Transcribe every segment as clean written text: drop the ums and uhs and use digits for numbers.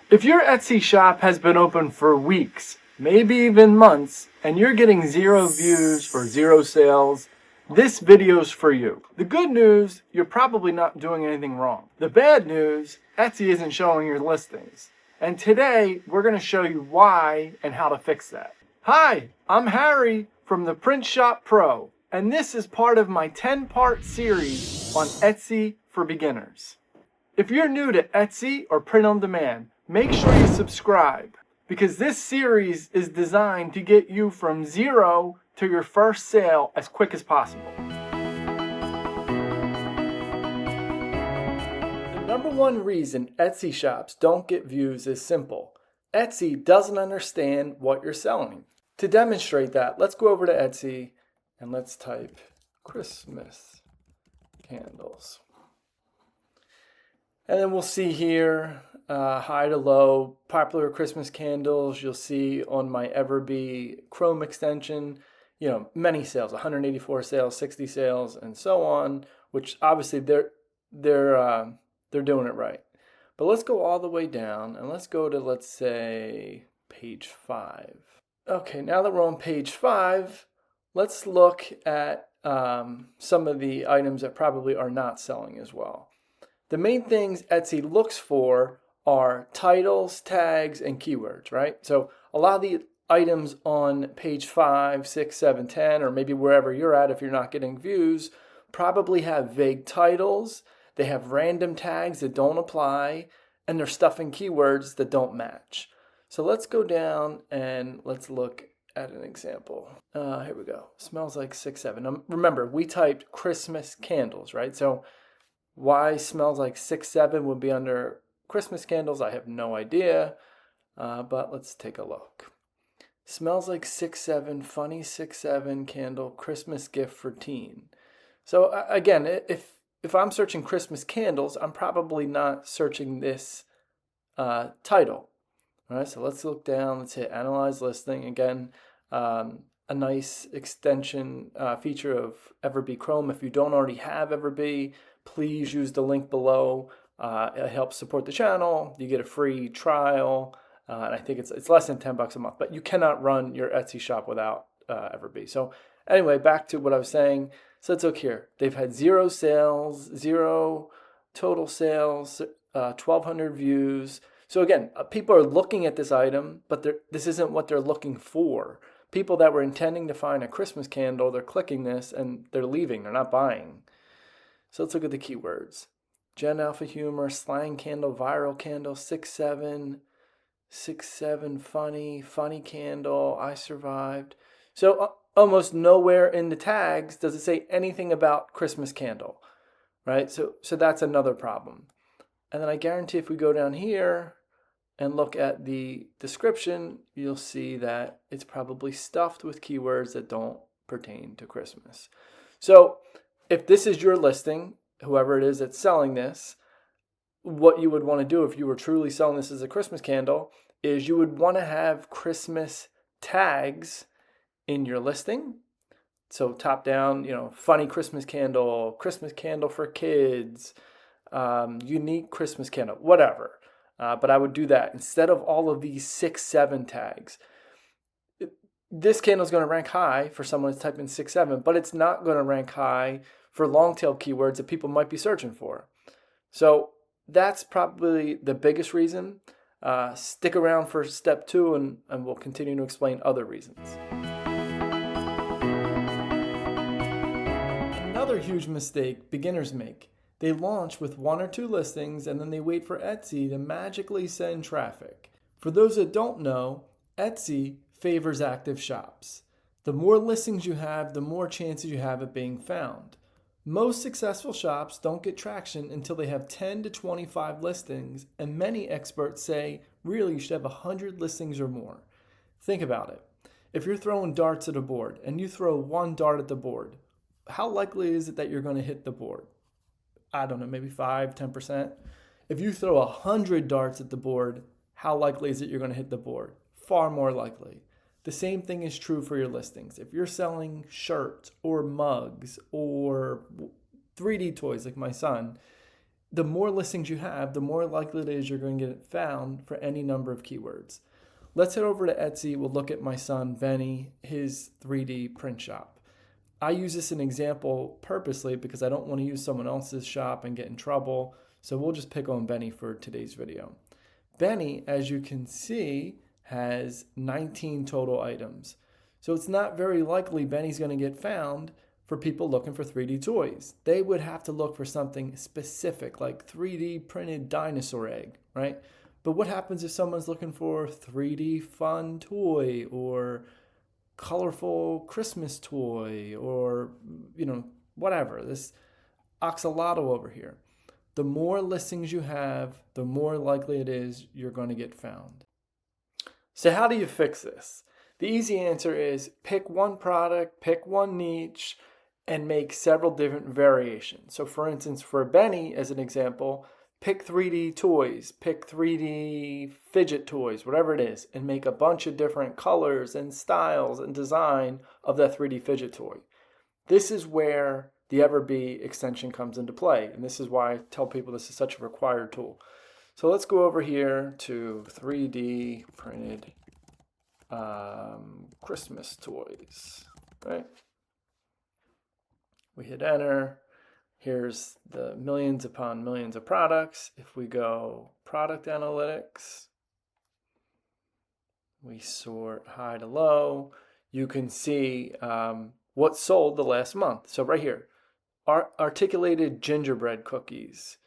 If your Etsy shop has been open for weeks, maybe even months, and you're getting 0 views or 0 sales, this video's for you. The good news, you're probably not doing anything wrong. The bad news, Etsy isn't showing your listings. And today, we're going to show you why and how to fix that. Hi, I'm Harry from the Print Shop Pro, and this is part of my 10-part series on Etsy for beginners. If you're new to Etsy or print on demand, make sure you subscribe, because this series is designed to get you from 0 to your first sale as quick as possible. The number one reason Etsy shops don't get views is simple. Etsy doesn't understand what you're selling. To demonstrate that, let's go over to Etsy and let's type Christmas candles. And then we'll see here, high to low, popular Christmas candles. You'll see on my EverBee Chrome extension, many sales, 184 sales, 60 sales, and so on, which obviously they're doing it right. But let's go all the way down and let's go to, let's say, page 5. Okay, now that we're on page 5, let's look at some of the items that probably are not selling as well. The main things Etsy looks for are titles, tags, and keywords, right? So a lot of the items on page 5, 6, 7, 10, or maybe wherever you're at if you're not getting views, probably have vague titles, they have random tags that don't apply, and they're stuffing keywords that don't match. So let's go down and let's look at an example. Here we go. Smells like 6, 7. Now, remember, we typed Christmas candles, right? So why smells like 6, 7 would be under Christmas candles, I have no idea, but let's take a look. Smells like 6, 7, funny 6, 7 candle, Christmas gift for teen. So again, if I'm searching Christmas candles, I'm probably not searching this title. All right, so let's look down, let's hit Analyze Listing. Again, a nice extension feature of EverBee Chrome. If you don't already have EverBee, please use the link below. It helps support the channel. You get a free trial, and I think it's less than $10 a month. But you cannot run your Etsy shop without EverBee. So anyway, back to what I was saying. So let's look here. They've had 0 sales, 0 total sales, 1,200 views. So again, people are looking at this item, but this isn't what they're looking for. People that were intending to find a Christmas candle, they're clicking this and they're leaving. They're not buying. So let's look at the keywords. Gen Alpha Humor, Slang Candle, Viral Candle, 6, 7, 6, 7, Funny Candle, I Survived. So almost nowhere in the tags does it say anything about Christmas candle, right? So that's another problem. And then I guarantee if we go down here and look at the description, you'll see that it's probably stuffed with keywords that don't pertain to Christmas. So if this is your listing, whoever it is that's selling this, what you would want to do if you were truly selling this as a Christmas candle is you would want to have Christmas tags in your listing. So top down, funny Christmas candle for kids, unique Christmas candle, whatever. But I would do that instead of all of these 6, 7 tags. This candle is going to rank high for someone to type in 6, 7, but it's not going to rank high for long tail keywords that people might be searching for. So that's probably the biggest reason. Stick around for step 2 and we'll continue to explain other reasons. Another huge mistake beginners make. They launch with 1 or 2 listings and then they wait for Etsy to magically send traffic. For those that don't know, Etsy favors active shops. The more listings you have, the more chances you have of being found. Most successful shops don't get traction until they have 10 to 25 listings, and many experts say, really, you should have 100 listings or more. Think about it. If you're throwing darts at a board and you throw 1 dart at the board, how likely is it that you're going to hit the board? I don't know, maybe 5, 10%. If you throw 100 darts at the board, how likely is it you're going to hit the board? Far more likely. The same thing is true for your listings. If you're selling shirts or mugs or 3D toys like my son, the more listings you have, the more likely it is you're going to get it found for any number of keywords. Let's head over to Etsy. We'll look at my son, Benny, his 3D print shop. I use this as an example purposely because I don't want to use someone else's shop and get in trouble. So we'll just pick on Benny for today's video. Benny, as you can see, has 19 total items. So it's not very likely Benny's going to get found for people looking for 3D toys. They would have to look for something specific like 3D printed dinosaur egg, right? But what happens if someone's looking for 3D fun toy or colorful Christmas toy or, whatever, this axolotl over here? The more listings you have, the more likely it is you're going to get found. So how do you fix this? The easy answer is pick one product, pick one niche, and make several different variations. So for instance, for Benny, as an example, pick 3D toys, pick 3D fidget toys, whatever it is, and make a bunch of different colors and styles and design of that 3D fidget toy. This is where the EverBee extension comes into play, and this is why I tell people this is such a required tool. So let's go over here to 3D printed Christmas toys, right? We hit enter. Here's the millions upon millions of products. If we go product analytics, we sort high to low, you can see what sold the last month. So right here, articulated gingerbread cookies,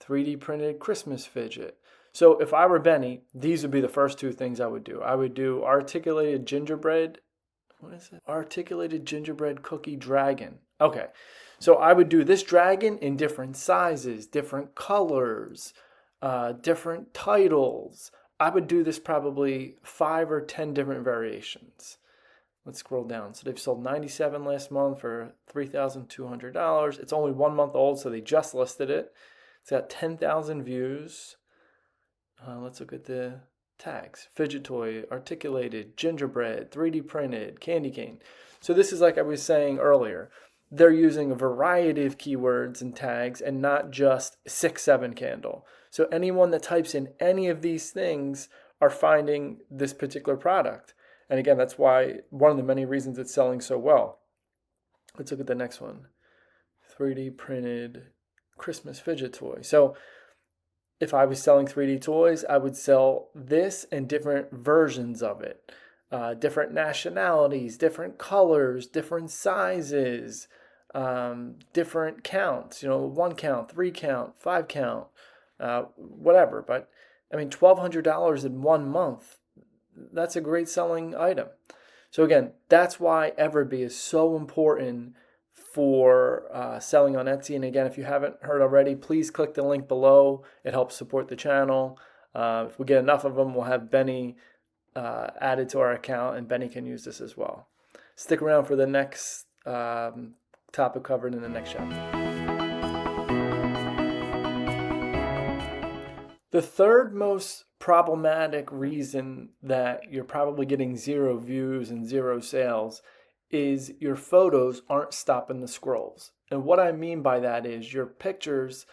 3D printed Christmas fidget. So if I were Benny, these would be the first two things I would do. I would do articulated gingerbread. What is it? Articulated gingerbread cookie dragon. Okay, so I would do this dragon in different sizes, different colors, different titles. I would do this probably 5 or 10 different variations. Let's scroll down. So they've sold 97 last month for $3,200. It's only 1 month old, so they just listed it. It's got 10,000 views. Let's look at the tags. Fidget toy, articulated, gingerbread, 3D printed, candy cane. So this is like I was saying earlier. They're using a variety of keywords and tags and not just 6-7 candle. So anyone that types in any of these things are finding this particular product. And again, that's why one of the many reasons it's selling so well. Let's look at the next one. 3D printed Christmas fidget toy. So if I was selling 3D toys, I would sell this and different versions of it. Different nationalities, different colors, different sizes, different counts, 1 count, 3 count, 5 count, whatever. But I mean, $1,200 in 1 month, that's a great selling item. So again, that's why EverBee is so important for selling on Etsy. And again, if you haven't heard already, please click the link below. It helps support the channel. If we get enough of them, we'll have Benny added to our account, and Benny can use this as well. Stick around for the next topic covered in the next chapter. The third most problematic reason that you're probably getting 0 views and 0 sales is your photos aren't stopping the scrolls. And what I mean by that is your pictures,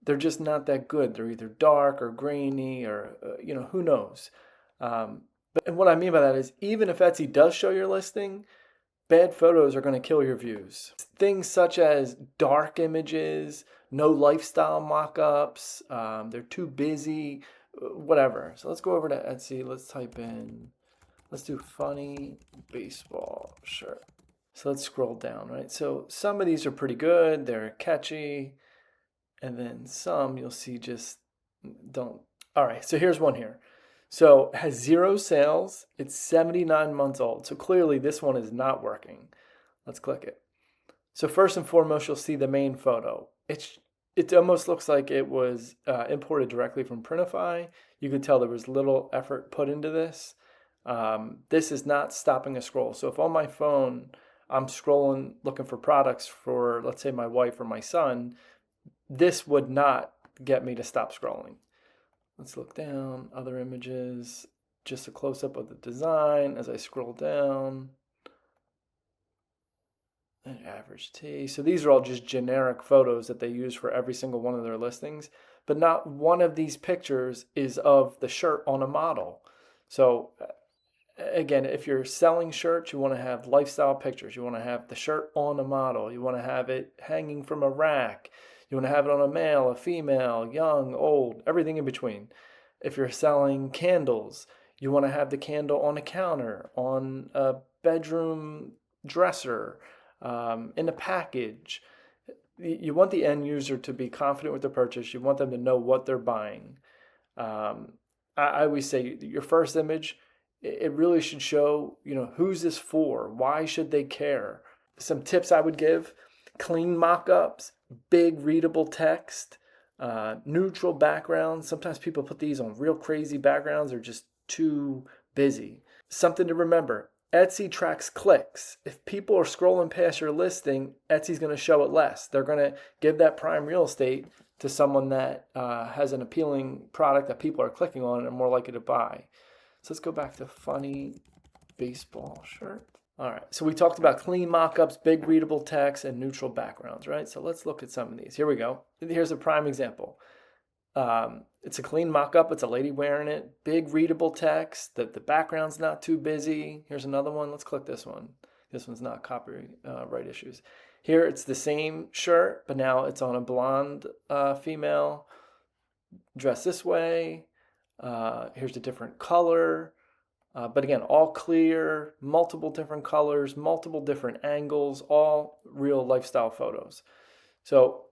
they're just not that good. They're either dark or grainy or, who knows. And what I mean by that is even if Etsy does show your listing, bad photos are going to kill your views. Things such as dark images, no lifestyle mock-ups, they're too busy, whatever. So let's go over to Etsy. Let's do funny baseball shirt. So let's scroll down, right? So some of these are pretty good. They're catchy. And then some you'll see just don't. All right, so here's one here. So it has 0 sales. It's 79 months old. So clearly this one is not working. Let's click it. So first and foremost, you'll see the main photo. It almost looks like it was imported directly from Printify. You can tell there was little effort put into this. This is not stopping a scroll. So if on my phone I'm scrolling looking for products for, let's say, my wife or my son, this would not get me to stop scrolling. Let's look down, other images, just a close-up of the design as I scroll down. an average tee. So these are all just generic photos that they use for every single one of their listings, but not one of these pictures is of the shirt on a model. So again, if you're selling shirts, you want to have lifestyle pictures. You want to have the shirt on a model. You want to have it hanging from a rack. You want to have it on a male, a female, young, old, everything in between. If you're selling candles, you want to have the candle on a counter, on a bedroom dresser, in a package. You want the end user to be confident with the purchase. You want them to know what they're buying. I always say your first image, it really should show, who's this for? Why should they care? Some tips I would give: clean mock-ups, big readable text, neutral backgrounds. Sometimes people put these on real crazy backgrounds. They're just too busy. Something to remember: Etsy tracks clicks. If people are scrolling past your listing, Etsy's going to show it less. They're going to give that prime real estate to someone that has an appealing product that people are clicking on and are more likely to buy. So let's go back to funny baseball shirt. All right, so we talked about clean mock-ups, big readable text, and neutral backgrounds, right? So let's look at some of these. Here we go. Here's a prime example. It's a clean mock-up. It's a lady wearing it. Big readable text. The background's not too busy. Here's another one. Let's click this one. This one's not copyright issues. Here it's the same shirt, but now it's on a blonde female dressed this way. Here's a different color. But again, all clear, multiple different colors, multiple different angles, all real lifestyle photos. So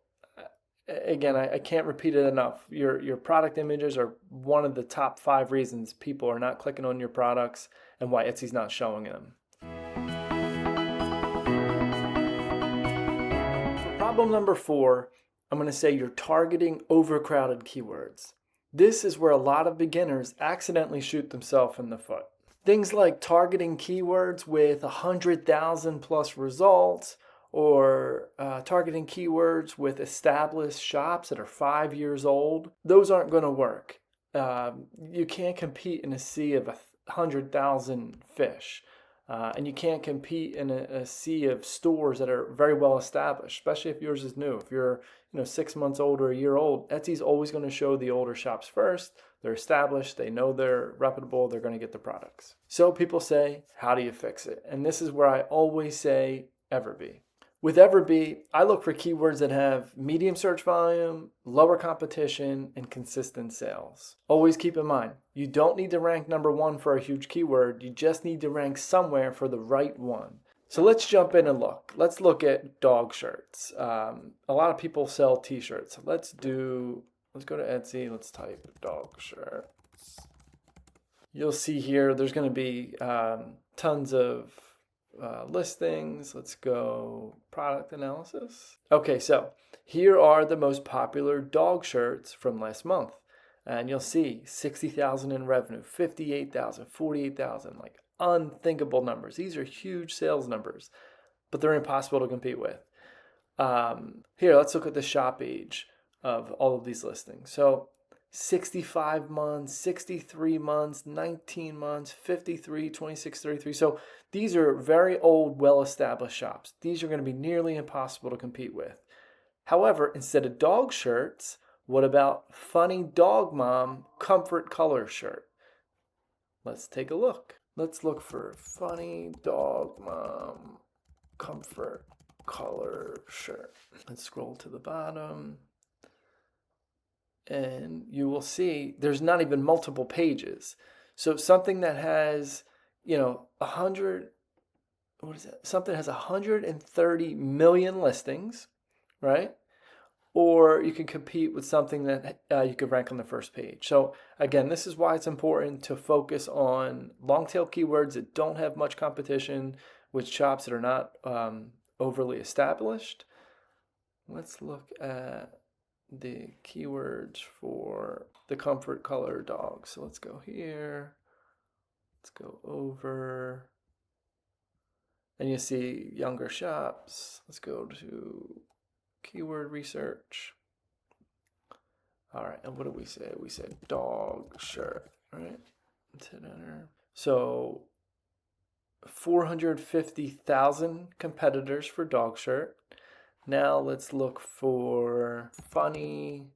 again, I can't repeat it enough. Your product images are one of the top 5 reasons people are not clicking on your products and why Etsy's not showing them. Problem number 4, I'm going to say you're targeting overcrowded keywords. This is where a lot of beginners accidentally shoot themselves in the foot. Things like targeting keywords with 100,000 plus results, or targeting keywords with established shops that are 5 years old, those aren't going to work. You can't compete in a sea of 100,000 fish. And you can't compete in a sea of stores that are very well established, especially if yours is new. If you're 6 months old or a year old, Etsy's always going to show the older shops first. They're established, they know they're reputable, they're going to get the products. So people say, how do you fix it? And this is where I always say EverBee. With EverBee, I look for keywords that have medium search volume, lower competition, and consistent sales. Always keep in mind, you don't need to rank number 1 for a huge keyword. You just need to rank somewhere for the right one. So let's jump in and look. Let's look at dog shirts. A lot of people sell t-shirts. Let's go to Etsy. Let's type dog shirts. You'll see here there's going to be tons of listings. Let's go product analysis. Okay, so here are the most popular dog shirts from last month. And you'll see 60,000 in revenue, 58,000, 48,000, like unthinkable numbers. These are huge sales numbers, but they're impossible to compete with. Here, let's look at the shop age of all of these listings. So 65 months, 63 months, 19 months, 53, 26, 33. So these are very old, well-established shops. These are going to be nearly impossible to compete with. However, instead of dog shirts, what about funny dog mom comfort color shirt? Let's take a look. Let's look for funny dog mom comfort color shirt. Let's scroll to the bottom. And you will see there's not even multiple pages. So something that has, 100, what is that? Something has 130 million listings, right? Or you can compete with something that you could rank on the first page. So again, this is why it's important to focus on long tail keywords that don't have much competition, with shops that are not overly established. Let's look at the keywords for the comfort color dog. So let's go here. Let's go over. And you see younger shops. Let's go to keyword research. All right, and what did we say? We said dog shirt, right? Let's hit enter. So 450,000 competitors for dog shirt. Now let's look for funny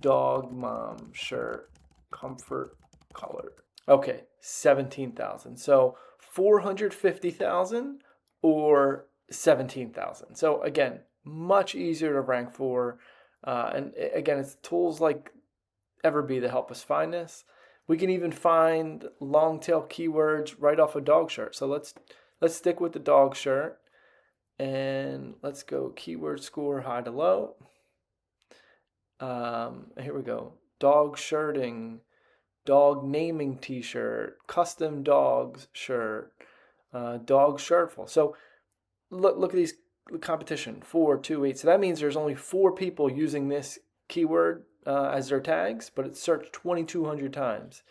dog mom shirt, comfort color. Okay, 17,000. So 450,000 or 17,000. So again, much easier to rank for. And again, it's tools like EverBee that help us find this. We can even find long tail keywords right off a dog shirt. So let's stick with the dog shirt and let's go keyword score high to low. Here we go. Dog shirting, dog naming t-shirt, custom dogs shirt, dog shirtful. So look at these competition, 4, 2, 8. So that means there's only 4 people using this keyword as their tags, but it's searched 2,200 times.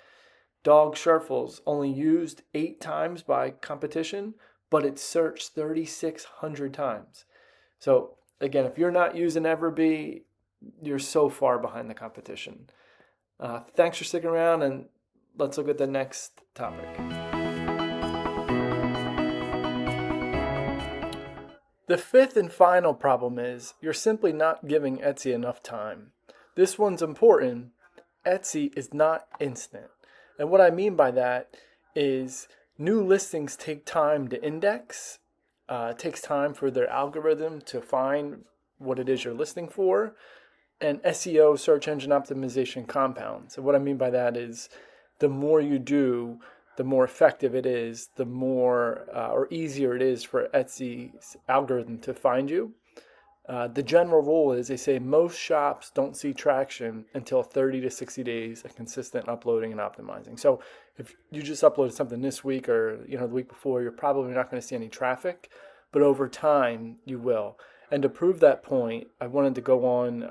Dog shirtfuls only used 8 times by competition, but it's searched 3,600 times. So again, if you're not using EverBee, you're so far behind the competition. Thanks for sticking around, and let's look at the next topic. The fifth and final problem is you're simply not giving Etsy enough time. This one's important. Etsy is not instant. And what I mean by that is new listings take time to index. It takes time for their algorithm to find what it is you're listing for. And SEO, search engine optimization, compounds. And what I mean by that is the more you do, the more effective it is, the more or easier it is for Etsy's algorithm to find you. The general rule is they say most shops don't see traction until 30 to 60 days of consistent uploading and optimizing. So if you just uploaded something this week or the week before, you're probably not going to see any traffic, but over time you will. And to prove that point, I wanted to go on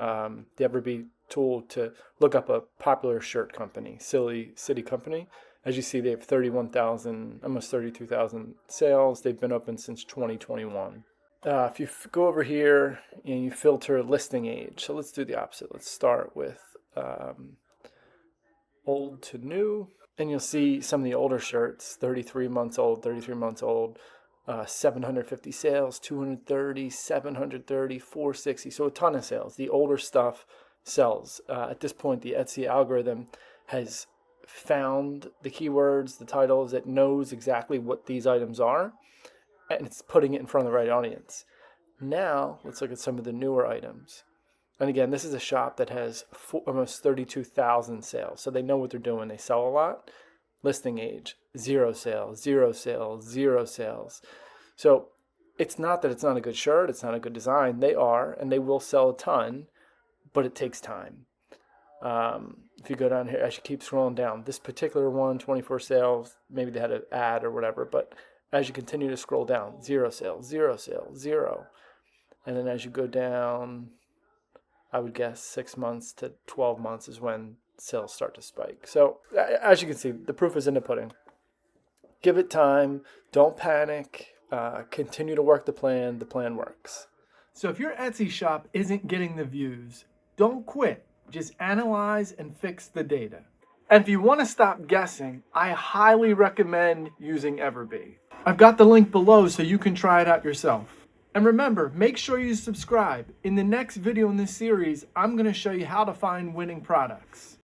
the EverBee tool to look up a popular shirt company, Silly City Company. As you see, they have 31,000, almost 32,000 sales. They've been open since 2021. If you go over here and you filter listing age, so let's do the opposite. Let's start with old to new, and you'll see some of the older shirts, 33 months old, 750 sales, 230, 730, 460. So a ton of sales. The older stuff sells. At this point, the Etsy algorithm has found the keywords, the titles. It knows exactly what these items are, and it's putting it in front of the right audience. Now, let's look at some of the newer items. And again, this is a shop that has almost 32,000 sales. So they know what they're doing. They sell a lot. Listing age, 0 sales, 0 sales, 0 sales. So it's not that it's not a good shirt, it's not a good design. They are, and they will sell a ton, but it takes time. If you go down here, I should keep scrolling down. This particular one, 24 sales, maybe they had an ad or whatever, but as you continue to scroll down, 0 sales, 0 sales, 0. And then as you go down, I would guess 6 months to 12 months is when sales start to spike. So as you can see, the proof is in the pudding. Give it time. Don't panic. Continue to work the plan. The plan works. So if your Etsy shop isn't getting the views, don't quit. Just analyze and fix the data. And if you want to stop guessing, I highly recommend using EverBee. I've got the link below so you can try it out yourself. And remember, make sure you subscribe. In the next video in this series, I'm going to show you how to find winning products.